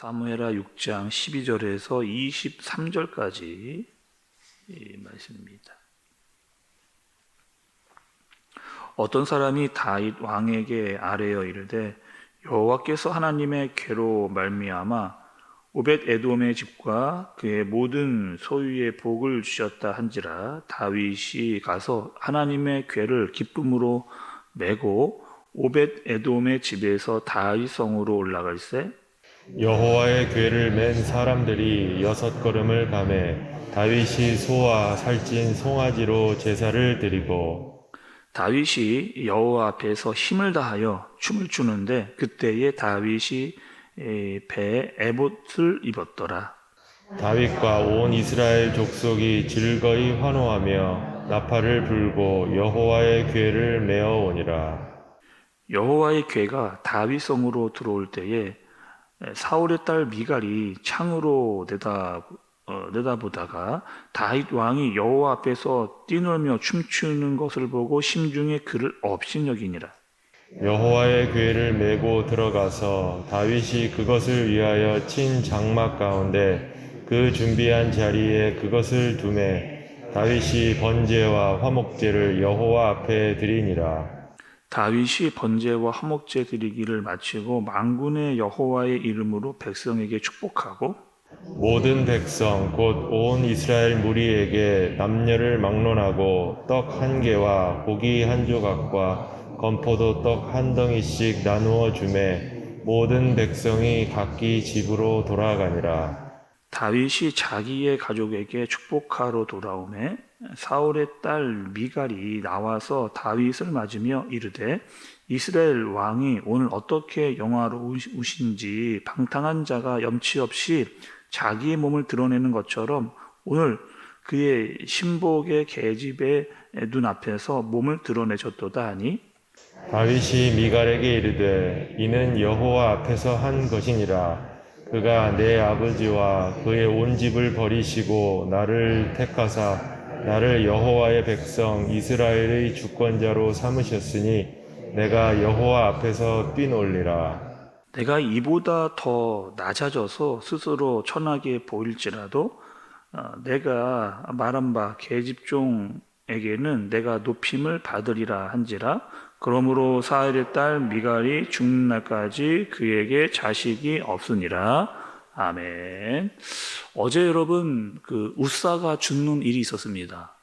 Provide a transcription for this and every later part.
사무엘하 6장 12절에서 23절까지 말씀입니다. 어떤 사람이 다윗 왕에게 아뢰어 이르되 여호와께서 하나님의 궤로 말미암아 오벳 에돔의 집과 그의 모든 소유의 복을 주셨다 한지라. 다윗이 가서 하나님의 궤를 기쁨으로 메고 오벳 에돔의 집에서 다윗 성으로 올라갈새 여호와의 궤를 맨 사람들이 6걸음을 가매 다윗이 소와 살찐 송아지로 제사를 드리고 다윗이 여호와 앞에서 힘을 다하여 춤을 추는데 그때에 다윗이 배에 에봇을 입었더라. 다윗과 온 이스라엘 족속이 즐거이 환호하며 나팔을 불고 여호와의 궤를 메어 오니라. 여호와의 궤가 다윗 성으로 들어올 때에 사울의 딸 미갈이 창으로 내다보다가 다윗 왕이 여호와 앞에서 뛰놀며 춤추는 것을 보고 심중에 그를 업신여기니라. 여호와의 궤를 메고 들어가서 다윗이 그것을 위하여 친 장막 가운데 그 준비한 자리에 그것을 두매 다윗이 번제와 화목제를 여호와 앞에 드리니라. 다윗이 번제와 화목제 드리기를 마치고 만군의 여호와의 이름으로 백성에게 축복하고 모든 백성 곧 온 이스라엘 무리에게 남녀를 막론하고 떡 한 개와 고기 한 조각과 건포도 떡 한 덩이씩 나누어 주매 모든 백성이 각기 집으로 돌아가니라. 다윗이 자기의 가족에게 축복하러 돌아오매 사울의 딸 미갈이 나와서 다윗을 맞으며 이르되 이스라엘 왕이 오늘 어떻게 영화로우신지 방탕한 자가 염치 없이 자기의 몸을 드러내는 것처럼 오늘 그의 신복의 계집의 눈앞에서 몸을 드러내셨도다 하니 다윗이 미갈에게 이르되 이는 여호와 앞에서 한 것이니라. 그가 내 아버지와 그의 온 집을 버리시고 나를 택하사 나를 여호와의 백성 이스라엘의 주권자로 삼으셨으니 내가 여호와 앞에서 뛰놀리라. 내가 이보다 더 낮아져서 스스로 천하게 보일지라도 내가 말한 바 계집종에게는 내가 높임을 받으리라 한지라. 그러므로 사울의 딸 미갈이 죽는 날까지 그에게 자식이 없으니라. 아멘. 어제 여러분 그 우사가 죽는 일이 있었습니다.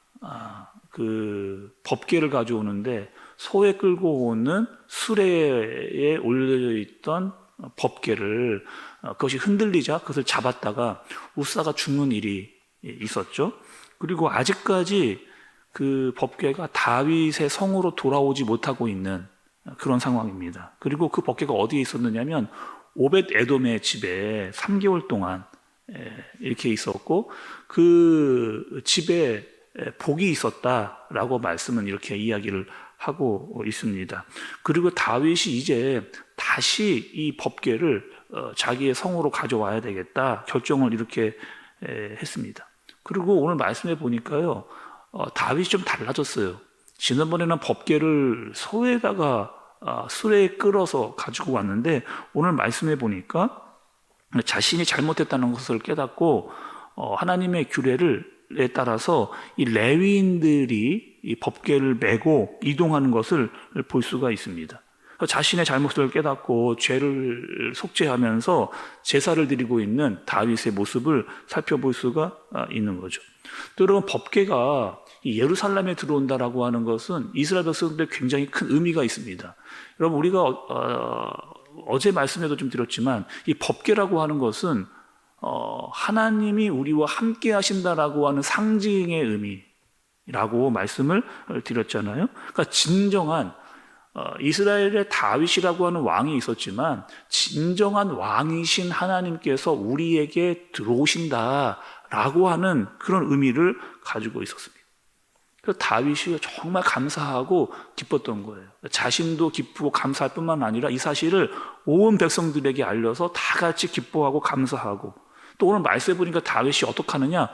그 법궤를 가져오는데 소에 끌고 오는 수레에 올려져 있던 법궤를 그것이 흔들리자 그것을 잡았다가 우사가 죽는 일이 있었죠. 그리고 아직까지 그 법궤가 다윗의 성으로 돌아오지 못하고 있는 그런 상황입니다. 그리고 그 법궤가 어디에 있었느냐면 오벳 에돔의 집에 3개월 동안 이렇게 있었고 그 집에 복이 있었다라고 말씀은 이렇게 이야기를 하고 있습니다. 그리고 다윗이 이제 다시 이 법궤를 자기의 성으로 가져와야 되겠다 결정을 이렇게 했습니다. 그리고 오늘 말씀해 보니까요, 다윗이 좀 달라졌어요. 지난번에는 법궤를 소에다가 수레에 끌어서 가지고 왔는데 오늘 말씀해 보니까 자신이 잘못했다는 것을 깨닫고 하나님의 규례에 따라서 이 레위인들이 이 법궤를 메고 이동하는 것을 볼 수가 있습니다. 자신의 잘못을 깨닫고 죄를 속죄하면서 제사를 드리고 있는 다윗의 모습을 살펴볼 수가 있는 거죠. 또 여러분, 법궤가 예루살렘에 들어온다라고 하는 것은 이스라엘 백성들의 굉장히 큰 의미가 있습니다. 여러분, 우리가 어제 말씀에도 좀 드렸지만 이 법궤라고 하는 것은 하나님이 우리와 함께 하신다라고 하는 상징의 의미라고 말씀을 드렸잖아요. 그러니까 진정한 이스라엘의 다윗이라고 하는 왕이 있었지만 진정한 왕이신 하나님께서 우리에게 들어오신다라고 하는 그런 의미를 가지고 있었습니다. 그래서 다윗이 정말 감사하고 기뻤던 거예요. 자신도 기쁘고 감사할 뿐만 아니라 이 사실을 온 백성들에게 알려서 다 같이 기뻐하고 감사하고, 또 오늘 말씀해 보니까 다윗이 어떻게 하느냐,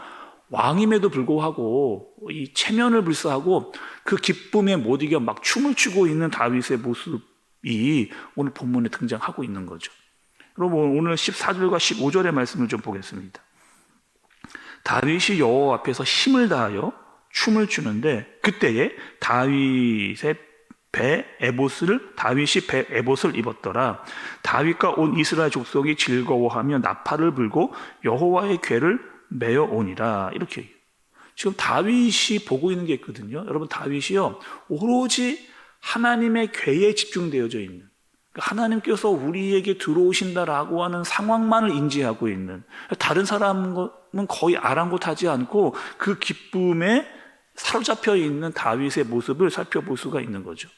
왕임에도 불구하고 이 체면을 불사하고 그 기쁨에 못 이겨 막 춤을 추고 있는 다윗의 모습이 오늘 본문에 등장하고 있는 거죠. 여러분 오늘 14절과 15절의 말씀을 좀 보겠습니다. 다윗이 여호와 앞에서 힘을 다하여 춤을 추는데 그때에 다윗이 배 에봇을 입었더라. 다윗과 온 이스라엘 족속이 즐거워하며 나팔을 불고 여호와의 궤를 메어 오니라. 이렇게 지금 다윗이 보고 있는 게 있거든요. 여러분 다윗이요 오로지 하나님의 궤에 집중되어져 있는, 하나님께서 우리에게 들어오신다라고 하는 상황만을 인지하고 있는, 다른 사람은 거의 아랑곳하지 않고 그 기쁨에 사로잡혀 있는 다윗의 모습을 살펴볼 수가 있는 거죠.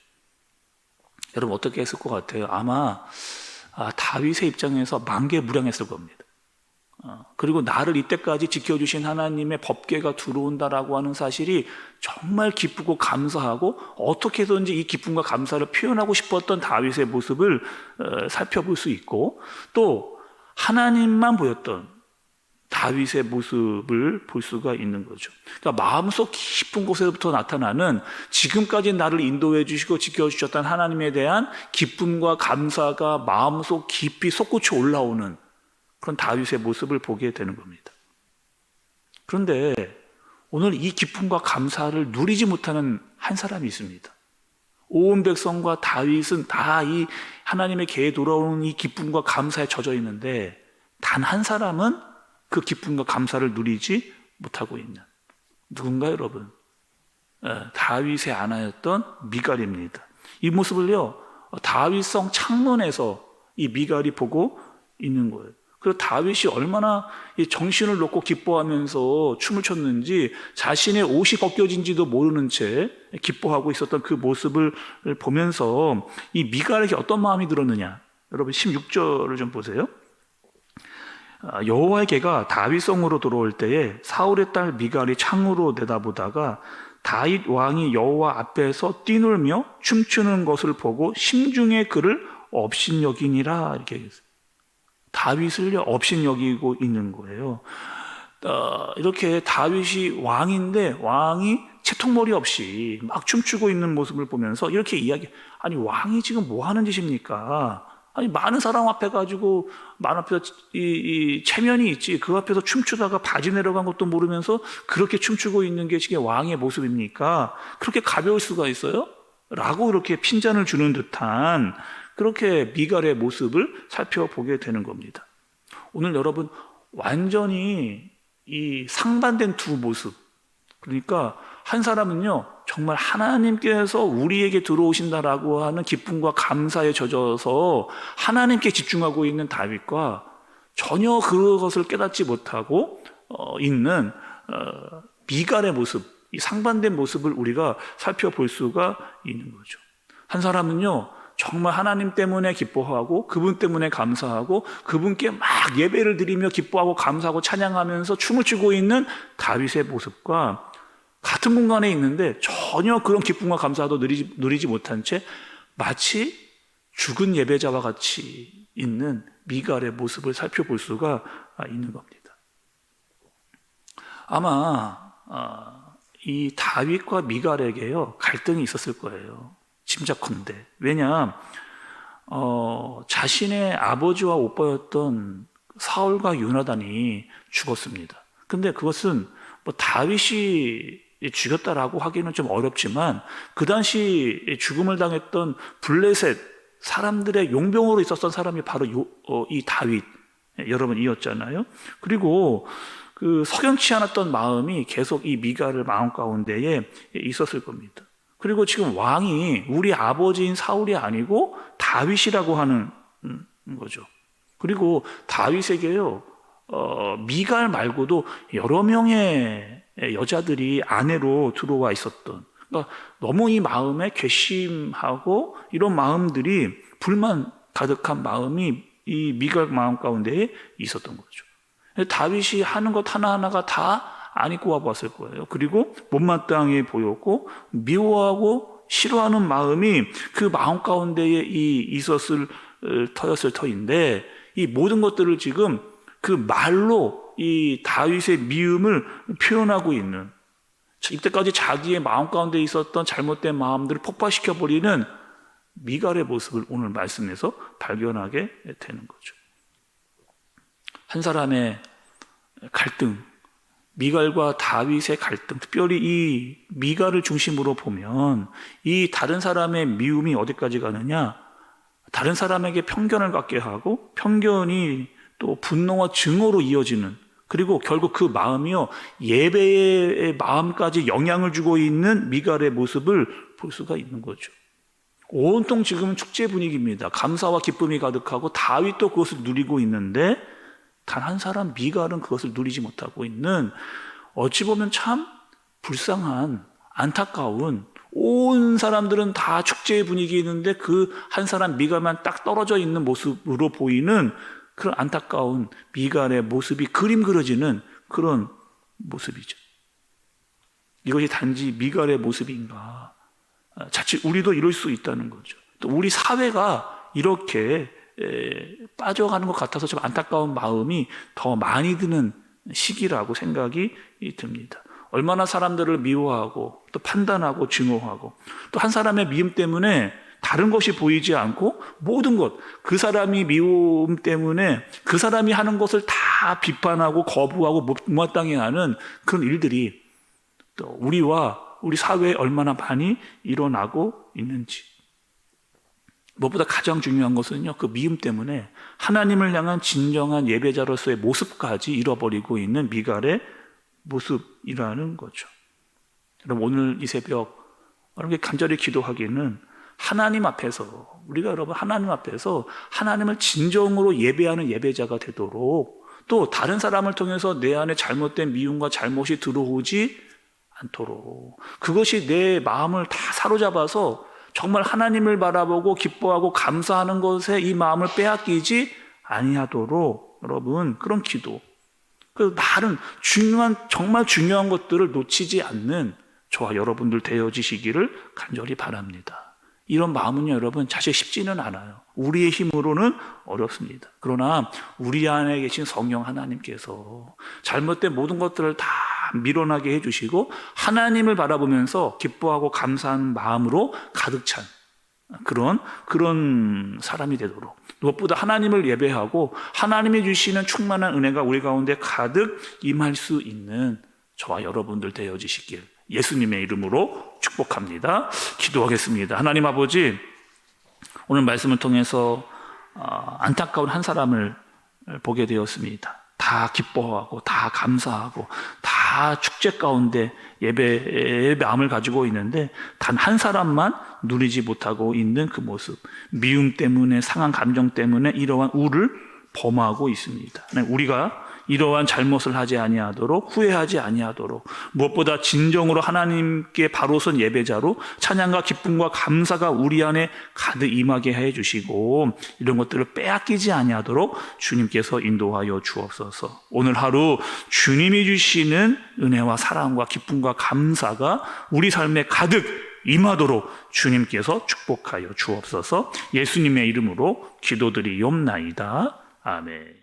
여러분 어떻게 했을 것 같아요? 아마 다윗의 입장에서 만개무량했을 겁니다. 그리고 나를 이때까지 지켜주신 하나님의 법궤가 들어온다라고 하는 사실이 정말 기쁘고 감사하고 어떻게 해서든지 이 기쁨과 감사를 표현하고 싶었던 다윗의 모습을 살펴볼 수 있고, 또 하나님만 보였던 다윗의 모습을 볼 수가 있는 거죠. 그러니까 마음속 깊은 곳에서부터 나타나는, 지금까지 나를 인도해 주시고 지켜주셨던 하나님에 대한 기쁨과 감사가 마음속 깊이 솟구쳐 올라오는 그런 다윗의 모습을 보게 되는 겁니다. 그런데 오늘 이 기쁨과 감사를 누리지 못하는 한 사람이 있습니다. 온 백성과 다윗은 다 이 하나님의 궤에 돌아오는 이 기쁨과 감사에 젖어 있는데 단 한 사람은 그 기쁨과 감사를 누리지 못하고 있는, 누군가요, 여러분? 다윗의 아내였던 미갈입니다. 이 모습을요 다윗성 창문에서 이 미갈이 보고 있는 거예요. 그리고 다윗이 얼마나 정신을 놓고 기뻐하면서 춤을 췄는지, 자신의 옷이 벗겨진지도 모르는 채 기뻐하고 있었던 그 모습을 보면서 이 미갈에게 어떤 마음이 들었느냐. 여러분 16절을 좀 보세요. 여호와의 궤가 다윗성으로 들어올 때에 사울의 딸 미갈이 창으로 내다보다가 다윗 왕이 여호와 앞에서 뛰놀며 춤추는 것을 보고 심중에 그를 업신여기니라. 이렇게 얘기했어요. 다윗을 업신여기고 있는 거예요. 이렇게 다윗이 왕인데 왕이 채통머리 없이 막 춤추고 있는 모습을 보면서 이렇게 아니 왕이 지금 뭐 하는 짓입니까? 아니 많은 사람 앞에 가지고 만 앞에서 이 체면이 있지, 그 앞에서 춤추다가 바지 내려간 것도 모르면서 그렇게 춤추고 있는 게 지금 왕의 모습입니까? 그렇게 가벼울 수가 있어요? 라고 이렇게 핀잔을 주는 듯한 그렇게 미갈의 모습을 살펴보게 되는 겁니다. 오늘 여러분 완전히 이 상반된 두 모습, 그러니까 한 사람은요 정말 하나님께서 우리에게 들어오신다라고 하는 기쁨과 감사에 젖어서 하나님께 집중하고 있는 다윗과 전혀 그것을 깨닫지 못하고 있는 미갈의 모습, 이 상반된 모습을 우리가 살펴볼 수가 있는 거죠. 한 사람은요 정말 하나님 때문에 기뻐하고 그분 때문에 감사하고 그분께 막 예배를 드리며 기뻐하고 감사하고 찬양하면서 춤을 추고 있는 다윗의 모습과 같은 공간에 있는데 전혀 그런 기쁨과 감사도 누리지 못한 채 마치 죽은 예배자와 같이 있는 미갈의 모습을 살펴볼 수가 있는 겁니다. 아마 이 다윗과 미갈에게요 갈등이 있었을 거예요. 짐작컨대. 왜냐, 자신의 아버지와 오빠였던 사울과 요나단이 죽었습니다. 근데 그것은 뭐 다윗이 죽였다라고 하기는 좀 어렵지만 그 당시 죽음을 당했던 블레셋 사람들의 용병으로 있었던 사람이 바로 이 다윗 여러분이었잖아요. 그리고 그 석연치 않았던 마음이 계속 이 미갈의 마음 가운데에 있었을 겁니다. 그리고 지금 왕이 우리 아버지인 사울이 아니고 다윗이라고 하는 거죠. 그리고 다윗에게요 미갈 말고도 여러 명의 여자들이 아내로 들어와 있었던, 그러니까 너무 이 마음에 괘씸하고 이런 마음들이, 불만 가득한 마음이 이 미갈 마음 가운데에 있었던 거죠. 다윗이 하는 것 하나하나가 다 안 입고 와봤을 거예요. 그리고 못마땅해 보였고 미워하고 싫어하는 마음이 그 마음 가운데에 있었을 터였을 터인데, 이 모든 것들을 지금 그 말로 이 다윗의 미움을 표현하고 있는, 이때까지 자기의 마음 가운데 있었던 잘못된 마음들을 폭발시켜버리는 미갈의 모습을 오늘 말씀에서 발견하게 되는 거죠. 한 사람의 갈등, 미갈과 다윗의 갈등, 특별히 이 미갈을 중심으로 보면 이 다른 사람의 미움이 어디까지 가느냐? 다른 사람에게 편견을 갖게 하고 편견이 또 분노와 증오로 이어지는, 그리고 결국 그 마음이요 예배의 마음까지 영향을 주고 있는 미갈의 모습을 볼 수가 있는 거죠. 온통 지금은 축제 분위기입니다. 감사와 기쁨이 가득하고 다윗도 그것을 누리고 있는데 단 한 사람 미갈은 그것을 누리지 못하고 있는, 어찌 보면 참 불쌍한, 안타까운, 온 사람들은 다 축제의 분위기 있는데 그 한 사람 미갈만 딱 떨어져 있는 모습으로 보이는 그런 안타까운 미갈의 모습이 그림 그려지는 그런 모습이죠. 이것이 단지 미갈의 모습인가? 자칫 우리도 이럴 수 있다는 거죠. 또 우리 사회가 이렇게 빠져가는 것 같아서 좀 안타까운 마음이 더 많이 드는 시기라고 생각이 듭니다. 얼마나 사람들을 미워하고 또 판단하고 증오하고, 또 한 사람의 미움 때문에 다른 것이 보이지 않고 모든 것, 그 사람이 미움 때문에 그 사람이 하는 것을 다 비판하고 거부하고 못마땅해 하는 그런 일들이 또 우리와 우리 사회에 얼마나 많이 일어나고 있는지. 무엇보다 가장 중요한 것은요, 그 미움 때문에 하나님을 향한 진정한 예배자로서의 모습까지 잃어버리고 있는 미갈의 모습이라는 거죠. 여러분, 오늘 이 새벽 여러분께 간절히 기도하기는 하나님 앞에서, 우리가 여러분 하나님 앞에서 하나님을 진정으로 예배하는 예배자가 되도록, 또 다른 사람을 통해서 내 안에 잘못된 미움과 잘못이 들어오지 않도록, 그것이 내 마음을 다 사로잡아서 정말 하나님을 바라보고 기뻐하고 감사하는 것에 이 마음을 빼앗기지 아니하도록 여러분 그런 기도, 그 다른 중요한, 정말 중요한 것들을 놓치지 않는 저와 여러분들 되어지시기를 간절히 바랍니다. 이런 마음은요 여러분 사실 쉽지는 않아요. 우리의 힘으로는 어렵습니다. 그러나 우리 안에 계신 성령 하나님께서 잘못된 모든 것들을 다 밀어나게 해주시고 하나님을 바라보면서 기뻐하고 감사하는 마음으로 가득 찬 그런 사람이 되도록, 무엇보다 하나님을 예배하고 하나님이 주시는 충만한 은혜가 우리 가운데 가득 임할 수 있는 저와 여러분들 되어지시길 예수님의 이름으로 축복합니다. 기도하겠습니다. 하나님 아버지, 오늘 말씀을 통해서 안타까운 한 사람을 보게 되었습니다. 다 기뻐하고 다 감사하고 다 축제 가운데 예배의 마음을 가지고 있는데 단 한 사람만 누리지 못하고 있는 그 모습, 미움 때문에, 상한 감정 때문에 이러한 우를 범하고 있습니다. 우리가 이러한 잘못을 하지 아니하도록, 후회하지 아니하도록, 무엇보다 진정으로 하나님께 바로 선 예배자로 찬양과 기쁨과 감사가 우리 안에 가득 임하게 해주시고 이런 것들을 빼앗기지 아니하도록 주님께서 인도하여 주옵소서. 오늘 하루 주님이 주시는 은혜와 사랑과 기쁨과 감사가 우리 삶에 가득 임하도록 주님께서 축복하여 주옵소서. 예수님의 이름으로 기도드리옵나이다. 아멘.